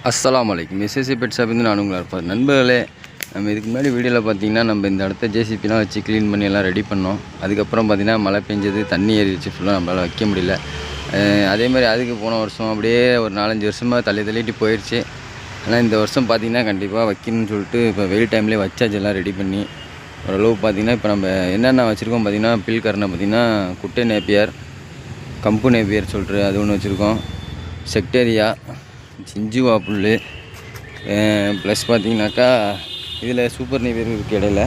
அஸ்ஸலாமு அலைக்கும். SSC bed ஷாப்லேருந்து நான் உங்களை இருப்பேன். நண்பர்களே, நம்ம இதுக்கு முன்னாடி வீடியோவில் பார்த்தீங்கன்னா நம்ம இந்த இடத்த ஜேசிபிலாம் வச்சு க்ளீன் பண்ணி எல்லாம் ரெடி பண்ணோம். அதுக்கப்புறம் பார்த்தீங்கன்னா மழை பெஞ்சது, தண்ணி ஏறிடுச்சு, ஃபுல்லாக நம்மளால் வைக்க முடியல. அதேமாதிரி அதுக்கு போன வருஷம் அப்படியே ஒரு 4-5 வருஷமாக தள்ளிட்டு போயிடுச்சு. ஆனால் இந்த வருஷம் பார்த்திங்கன்னா கண்டிப்பாக வைக்கணும்னு சொல்லிட்டு இப்போ வெயில் டைம்லேயே வச்சாச்சு எல்லாம் ரெடி பண்ணி. ஓரளவு பார்த்திங்கன்னா இப்போ நம்ம என்னென்ன வச்சுருக்கோம் பார்த்திங்கன்னா பில்கரனை பார்த்திங்கன்னா குட்டை நேப்பியர், கம்பு நேப்பியர் சொல்லிட்டு அது ஒன்று வச்சுருக்கோம், செக்டேரியா, சிஞ்சுவா புல், ப்ளஸ் பார்த்திங்கனாக்கா இதில் சூப்பர் நேப்பியர் இருக்குது இடையில.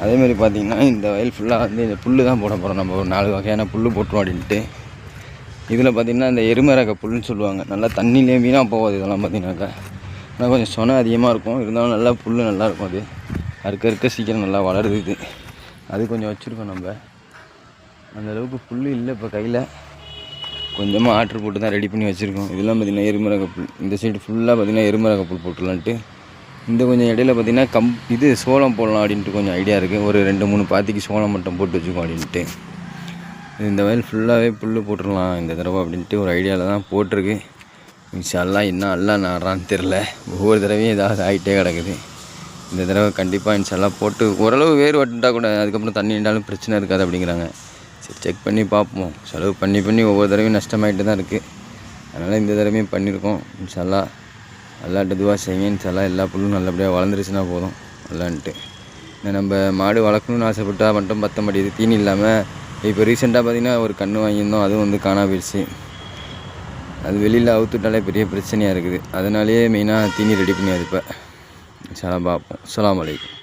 அதேமாதிரி பார்த்திங்கன்னா இந்த வயல் ஃபுல்லாக வந்து இந்த புல் தான் போட போகிறோம். நம்ம ஒரு 4 வகையான புல் போட்டுருவோம் அப்படின்ட்டு. இதில் பார்த்திங்கன்னா இந்த எருமரக புல்லுன்னு சொல்லுவாங்க. நல்லா தண்ணியிலே வீணாக போகாது இதெல்லாம் பார்த்திங்கனாக்கா. ஆனால் கொஞ்சம் சொனை அதிகமாக இருக்கும், இருந்தாலும் நல்லா புல் நல்லாயிருக்கும். அது அறுக்க சீக்கிரம் நல்லா வளருது. இது அது கொஞ்சம் வச்சுருக்கோம். நம்ம அந்தளவுக்கு புல் இல்லை இப்போ கையில், கொஞ்சமாக ஆர்டர் போட்டு தான் ரெடி பண்ணி வச்சுருக்கோம். இதெல்லாம் பார்த்திங்கன்னா எருமரக புல். இந்த சைடு ஃபுல்லாக பார்த்திங்கன்னா எருமரக புல் போட்டுடலான்ட்டு. இந்த கொஞ்சம் இடையில பார்த்திங்கன்னா சோளம் போடலாம் அப்படின்ட்டு கொஞ்சம் ஐடியா இருக்குது. ஒரு 2-3 பாத்திக்கு சோளம் மட்டும் போட்டு வச்சுக்கோம் அப்படின்ட்டு. இந்த வயல் ஃபுல்லாகவே புல் போட்டுடலாம் இந்த தடவை அப்படின்ட்டு ஒரு ஐடியாவில் தான் போட்டிருக்கு. இன்ஷா அல்லாஹ் இன்னும் அல்லா நாடுறான்னு தெரில. ஒவ்வொரு தடவையும் ஏதாவது ஆகிட்டே கிடக்குது. இந்த தடவை கண்டிப்பாக இன்ஷா அல்லாஹ் போட்டு ஓரளவு வேர் வட்டுட்டால் கூட அதுக்கப்புறம் தண்ணி நின்றாலும் பிரச்சனை இருக்காது அப்படிங்கிறாங்க. சரி, செக் பண்ணி பார்ப்போம். செலவு பண்ணி ஒவ்வொரு தடவையும் நஷ்டமாயிட்டு தான் இருக்குது. அதனால் இந்த தடவையும் பண்ணியிருக்கோம். இன்ஷா அல்லாஹ் அல்லாஹ்ட்ட துவா செய்யுங்க. இன்ஷா அல்லாஹ் எல்லா புல்லும் நல்லபடியாக வளர்ந்துருச்சுன்னா போதும் அல்லான்ட்டு. நம்ம மாடு வளர்க்கணும்னு ஆசைப்பட்டால் மட்டும் பற்ற மாட்டேது, தீனி இல்லாமல். இப்போ ரீசெண்டாக பார்த்திங்கன்னா ஒரு கன்று வாங்கியிருந்தோம், அதுவும் வந்து காணா போயிடுச்சு. அது வெளியில் அவுத்துட்டாலே பெரிய பிரச்சனையாக இருக்குது. அதனாலேயே மெயினாக தீனி ரெடி பண்ணி அது இப்போ இன்ஷா அல்லாஹ் பார்ப்போம். அஸ்ஸலாமு அலைக்கும்.